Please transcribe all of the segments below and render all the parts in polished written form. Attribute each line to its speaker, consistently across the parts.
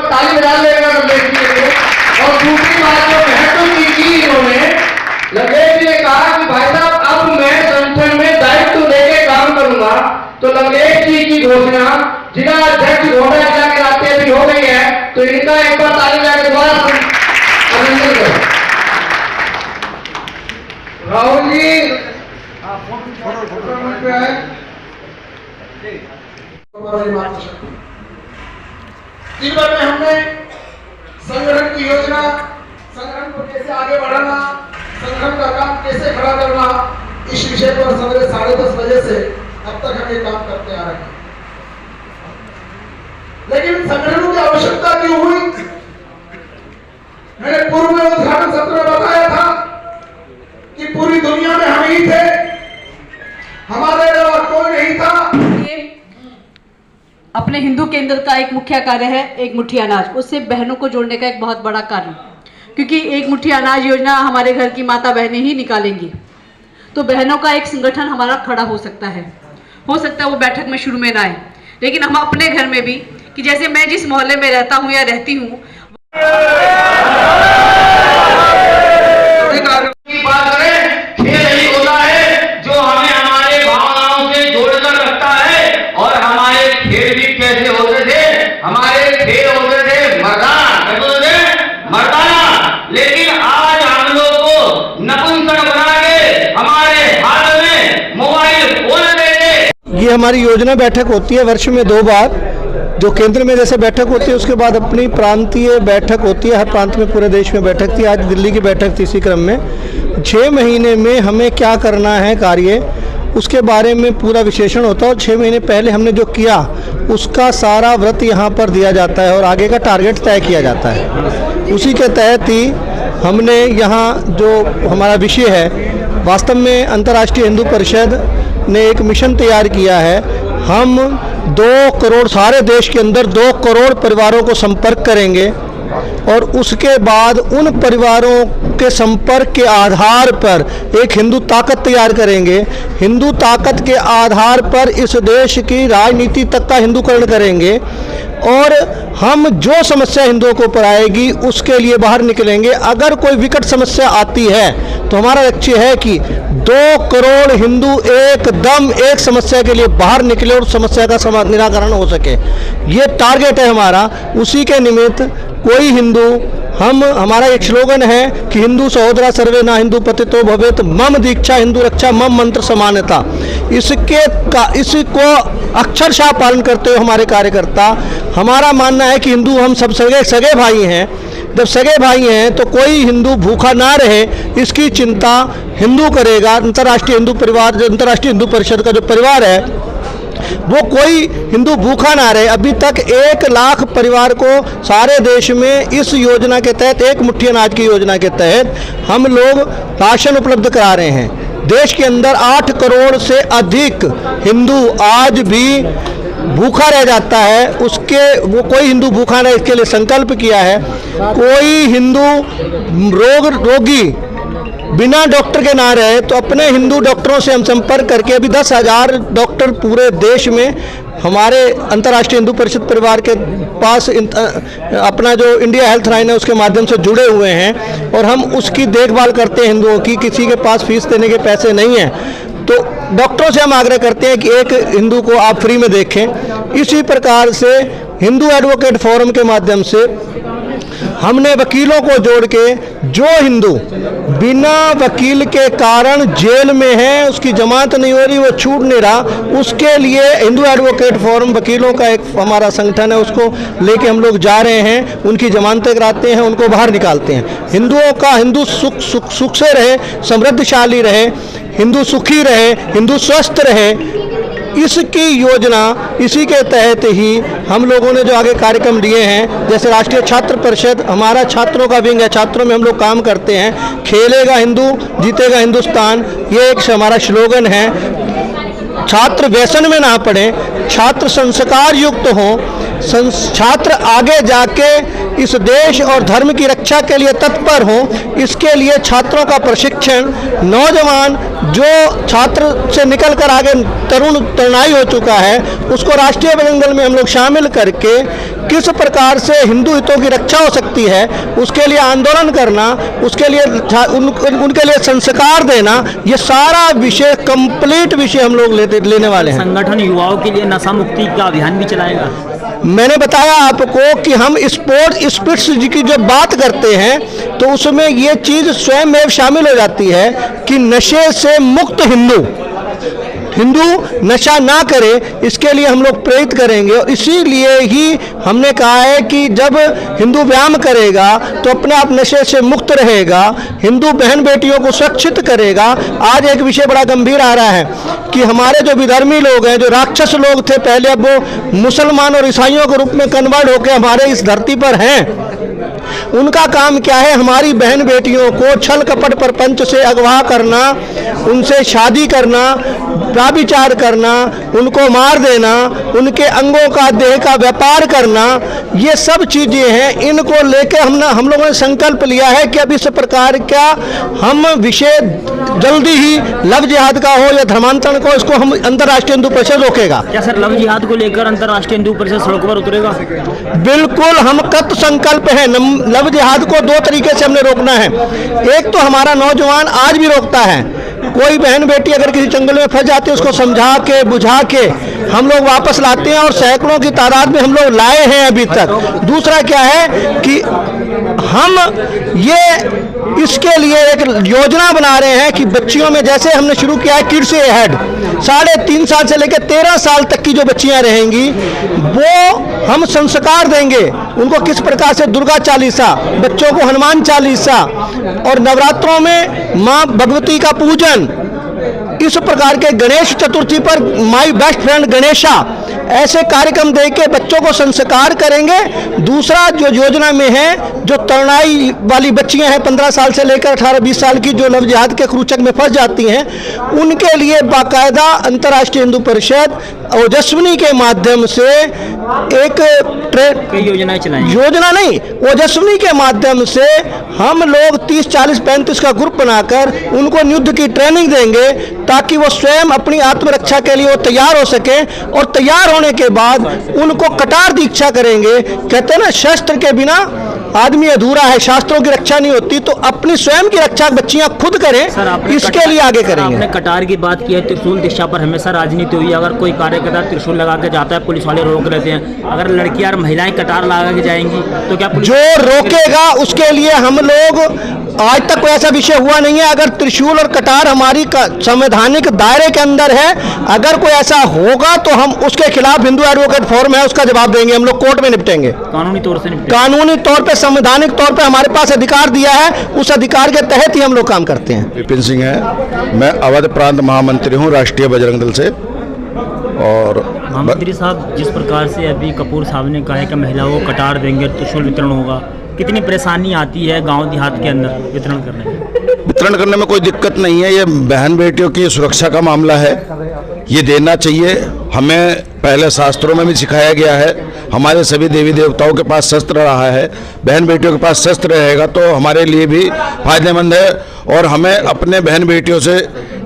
Speaker 1: ताली बजा लेगा लंगेश जी को। और दूसरी बात जो महत्व की इन्होंने, लंगेश जी ने कहा कि भाई साहब अब मैं संगठन में दायित्व लेके काम करूंगा। तो लंगेश जी की घोषणा जिला अध्यक्ष घोड़ा जिला के नाते भी हो गई है, तो इनका एक बार ताली बजा के दोबारा अभिनंदन करो। राहुल जी तीन बार में हमने संगठन की योजना, संगठन को कैसे आगे बढ़ाना, संगठन का काम कैसे खड़ा करना, इस विषय पर सवेरे 10:30 बजे से अब तक हम ये काम करते आ रहे हैं। लेकिन संगठनों की आवश्यकता क्यों हुई? मैंने पूर्व में उद्घाटन सत्र में बताया था कि पूरी दुनिया में हम ही थे, हमारे अलावा कोई नहीं था।
Speaker 2: अपने हिंदू केंद्र का एक मुख्य कार्य है एक मुट्ठी अनाज, उससे बहनों को जोड़ने का एक बहुत बड़ा कार्य, क्योंकि एक मुट्ठी अनाज योजना हमारे घर की माता बहनें ही निकालेंगी, तो बहनों का एक संगठन हमारा खड़ा हो सकता है वो बैठक में शुरू में ना आए, लेकिन हम अपने घर में भी, कि जैसे मैं जिस मोहल्ले में रहता हूँ या रहती हूँ,
Speaker 1: लेकिन आज हम लोग को नपुंसक बना के हमारे हाथ में मोबाइल फोन दे दे।
Speaker 3: ये हमारी योजना बैठक होती है वर्ष में 2 बार, जो केंद्र में जैसे बैठक होती है उसके बाद अपनी प्रांतीय बैठक होती है। हर प्रांत में पूरे देश में बैठक थी, आज दिल्ली की बैठक थी। इसी क्रम में 6 महीने में हमें क्या करना है कार्य, उसके बारे में पूरा विश्लेषण होता है और 6 महीने पहले हमने जो किया उसका सारा व्रत यहाँ पर दिया जाता है और आगे का टारगेट तय किया जाता है। उसी के तहत ही हमने यहाँ जो हमारा विषय है, वास्तव में अंतर्राष्ट्रीय हिंदू परिषद ने एक मिशन तैयार किया है। हम 2 करोड़, सारे देश के अंदर 2 करोड़ परिवारों को संपर्क करेंगे और उसके बाद उन परिवारों के संपर्क के आधार पर एक हिंदू ताकत तैयार करेंगे। हिंदू ताकत के आधार पर इस देश की राजनीति तक का हिंदूकरण करेंगे और हम जो समस्या हिंदुओं को पर आएगी उसके लिए बाहर निकलेंगे। अगर कोई विकट समस्या आती है तो हमारा लक्ष्य है कि 2 करोड़ हिंदू एकदम एक समस्या के लिए बाहर निकले और समस्या का निराकरण हो सके। ये टारगेट है हमारा। उसी के निमित्त कोई हिंदू, हमारा एक स्लोगन है कि हिंदू सहोदरा सर्वे ना हिंदू पतितो भवेत, मम दीक्षा हिंदू रक्षा मम मंत्र समानता। इसको अक्षरशः पालन करते हुए हमारे कार्यकर्ता, हमारा मानना है कि हिंदू हम सब सगे भाई हैं। जब सगे भाई हैं तो कोई हिंदू भूखा ना रहे, इसकी चिंता हिंदू करेगा। अंतर्राष्ट्रीय हिंदू परिवार, जो अंतर्राष्ट्रीय हिंदू परिषद का जो परिवार है, वो कोई हिंदू भूखा ना रहे। अभी तक 1 लाख परिवार को सारे देश में इस योजना के तहत, एक मुट्ठी अनाज की योजना के तहत हम लोग राशन उपलब्ध करा रहे हैं। देश के अंदर 8 करोड़ से अधिक हिंदू आज भी भूखा रह जाता है, वो कोई हिंदू भूखा ना, इसके लिए संकल्प किया है। कोई हिंदू रोगी बिना डॉक्टर के ना रहे, तो अपने हिंदू डॉक्टरों से हम संपर्क करके अभी 10,000 डॉक्टर पूरे देश में हमारे अंतर्राष्ट्रीय हिंदू परिषद परिवार के पास अपना जो इंडिया हेल्थ लाइन है उसके माध्यम से जुड़े हुए हैं और हम उसकी देखभाल करते हैं हिंदुओं की। किसी के पास फीस देने के पैसे नहीं हैं तो डॉक्टरों से हम आग्रह करते हैं कि एक हिंदू को आप फ्री में देखें। इसी प्रकार से हिंदू एडवोकेट फोरम के माध्यम से हमने वकीलों को जोड़ के, जो हिंदू बिना वकील के कारण जेल में है, उसकी जमानत नहीं हो रही, वो छूट नहीं रहा, उसके लिए हिंदू एडवोकेट फोरम वकीलों का एक हमारा संगठन है, उसको लेके हम लोग जा रहे हैं। उनकी जमानतें कराते हैं, उनको बाहर निकालते हैं। हिंदुओं का हिंदू सुख से रहे, समृद्धशाली रहे, हिंदू सुखी रहे, हिंदू स्वस्थ रहे, इसकी योजना, इसी के तहत ही हम लोगों ने जो आगे कार्यक्रम लिए हैं, जैसे राष्ट्रीय छात्र परिषद हमारा छात्रों का विंग है, छात्रों में हम लोग काम करते हैं। खेलेगा हिंदू जीतेगा हिंदुस्तान, ये एक हमारा स्लोगन है। छात्र व्यसन में ना पड़े, छात्र संस्कार युक्त हों, छात्र आगे जाके इस देश और धर्म की रक्षा के लिए तत्पर हों, इसके लिए छात्रों का प्रशिक्षण, नौजवान जो छात्र से निकलकर आगे तरुणाई हो चुका है उसको राष्ट्रीय बजरंग दल में हम लोग शामिल करके किस प्रकार से हिंदू हितों की रक्षा हो सकती है उसके लिए आंदोलन करना, उसके लिए उनके लिए संस्कार देना, ये सारा विषय कंप्लीट विषय हम लोग लेने वाले हैं।
Speaker 4: संगठन युवाओं के लिए नशा मुक्ति का अभियान भी चलाएगा।
Speaker 3: मैंने बताया आपको कि हम स्पोर्ट्स स्पिरिट्स की जब बात करते हैं तो उसमें ये चीज़ स्वयं में शामिल हो जाती है कि नशे से मुक्त हिंदू नशा ना करे, इसके लिए हम लोग प्रेरित करेंगे। और इसीलिए ही हमने कहा है कि जब हिंदू व्यायाम करेगा तो अपने आप नशे से मुक्त रहेगा, हिंदू बहन बेटियों को सुरक्षित करेगा। आज एक विषय बड़ा गंभीर आ रहा है कि हमारे जो विधर्मी लोग हैं, जो राक्षस लोग थे पहले, अब वो मुसलमान और ईसाइयों के रूप में कन्वर्ट होकर हमारे इस धरती पर हैं। उनका काम क्या है? हमारी बहन बेटियों को छल कपट प्रपंच से अगवा करना, उनसे शादी करना, व्यभिचार करना, उनको मार देना, उनके अंगों का देह का व्यापार करना, ये सब चीज़ें हैं। इनको लेके हम लोगों ने संकल्प लिया है कि अब इस प्रकार का हम विषय जल्दी ही लव जिहाद का हो या धर्मांतरण को, इसको हम अंतर्राष्ट्रीय हिंदू परिषद रोकेगा।
Speaker 4: क्या सर लव जिहाद को लेकर अंतर्राष्ट्रीय हिंदू परिषद सड़कों पर उतरेगा?
Speaker 3: बिल्कुल, हम कत संकल्प है। लव जिहाद को दो तरीके से हमने रोकना है। एक तो हमारा नौजवान आज भी रोकता है, कोई बहन बेटी अगर किसी जंगल में फंस जाती है उसको समझा के बुझा के हम लोग वापस लाते हैं और सैकड़ों की तादाद में हम लोग लाए हैं अभी तक। दूसरा क्या है कि हम ये इसके लिए एक योजना बना रहे हैं कि बच्चियों में, जैसे हमने शुरू किया है किड्स अहेड, 3.5 साल से लेकर 13 साल तक की जो बच्चियां रहेंगी वो हम संस्कार देंगे उनको, किस प्रकार से दुर्गा चालीसा, बच्चों को हनुमान चालीसा और नवरात्रों में माँ भगवती का पूजन, इस प्रकार के गणेश चतुर्थी पर माई बेस्ट फ्रेंड गणेशा, ऐसे कार्यक्रम दे के बच्चों को संस्कार करेंगे। दूसरा जो योजना में है, जो तरुणाई वाली बच्चियां हैं 15 साल से लेकर 18-20 साल की, जो लव जिहाद के क्रूचक में फंस जाती हैं, उनके लिए बाकायदा अंतर्राष्ट्रीय हिंदू परिषद ओजस्विनी के माध्यम से एक
Speaker 4: योजना चलाएंगे।
Speaker 3: योजना नहीं, ओजस्विनी के माध्यम से हम लोग 30, 40, 35 का ग्रुप बनाकर उनको युद्ध की ट्रेनिंग देंगे ताकि वो स्वयं अपनी आत्मरक्षा के लिए वो तैयार हो सके। और तैयार होने के बाद उनको कटार दीक्षा करेंगे। कहते हैं ना, शस्त्र के बिना आदमी अधूरा है, शास्त्रों की रक्षा नहीं होती, तो अपनी स्वयं की रक्षा बच्चियां खुद करें, इसके लिए आगे करेंगे।
Speaker 4: आपने कटार की बात की है, त्रिशूल दिशा पर हमेशा राजनीति हुई है। अगर कोई कार्यकर्ता त्रिशूल लगा के जाता है, पुलिस वाले रोक लेते हैं। अगर लड़कियां और महिलाएं कटार लगा के जाएंगी तो क्या पुलिस
Speaker 3: जो रोकेगा उसके लिए हम लोग, आज तक कोई ऐसा विषय हुआ नहीं है। अगर त्रिशूल और कटार हमारी संवैधानिक दायरे के अंदर है, अगर कोई ऐसा होगा तो हम उसके खिलाफ हिंदू एडवोकेट फोरम है, उसका जवाब देंगे। हम लोग कोर्ट में निपटेंगे,
Speaker 4: कानूनी तौर से निपटेंगे।
Speaker 3: कानूनी तौर पे, संवैधानिक तौर पे हमारे पास अधिकार दिया है, उस अधिकार के तहत ही हम लोग काम करते हैं।
Speaker 5: विपिन सिंह है, मैं अवध प्रांत महामंत्री हूँ राष्ट्रीय बजरंग दल से। और
Speaker 4: महामंत्री साहब, जिस प्रकार से अभी कपूर साहब ने कहा है कि महिलाओं को कटार देंगे, त्रिशूल वितरण होगा, कितनी परेशानी आती है गांव देहात के अंदर वितरण करने में?
Speaker 5: वितरण करने में कोई दिक्कत नहीं है। ये बहन बेटियों की सुरक्षा का मामला है, ये देना चाहिए। हमें पहले शास्त्रों में भी सिखाया गया है, हमारे सभी देवी देवताओं के पास शस्त्र रहा है, बहन बेटियों के पास शस्त्र रहेगा तो हमारे लिए भी फायदेमंद है। और हमें अपने बहन बेटियों से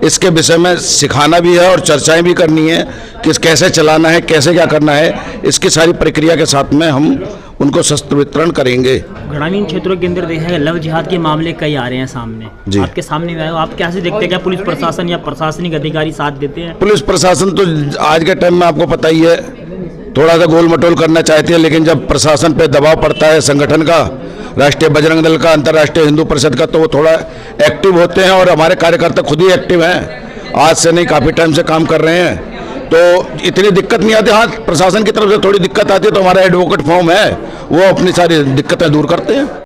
Speaker 5: इसके विषय में सिखाना भी है और चर्चाएं भी करनी है कि कैसे चलाना है, कैसे क्या करना है। इसकी सारी प्रक्रिया के साथ में हम उनको शस्त्र वितरण करेंगे।
Speaker 4: ग्रामीण क्षेत्रों के अंदर देखा है लव जिहाद के मामले कई आ रहे हैं सामने, आपके सामने आए हो, आप कैसे देखते हैं? क्या पुलिस प्रशासन या प्रशासनिक अधिकारी साथ देते हैं?
Speaker 5: पुलिस प्रशासन तो आज के टाइम में आपको पता ही है, थोड़ा सा गोल मटोल करना चाहती है, लेकिन जब प्रशासन पे दबाव पड़ता है संगठन का, राष्ट्रीय बजरंग दल का, अंतर्राष्ट्रीय हिंदू परिषद का, तो वो थोड़ा एक्टिव होते हैं। और हमारे कार्यकर्ता खुद ही एक्टिव हैं, आज से नहीं काफ़ी टाइम से काम कर रहे हैं, तो इतनी दिक्कत नहीं आती। हाँ, प्रशासन की तरफ से थोड़ी दिक्कत आती है तो हमारा एडवोकेट फॉर्म है, वो अपनी सारी दिक्कतें दूर करते हैं।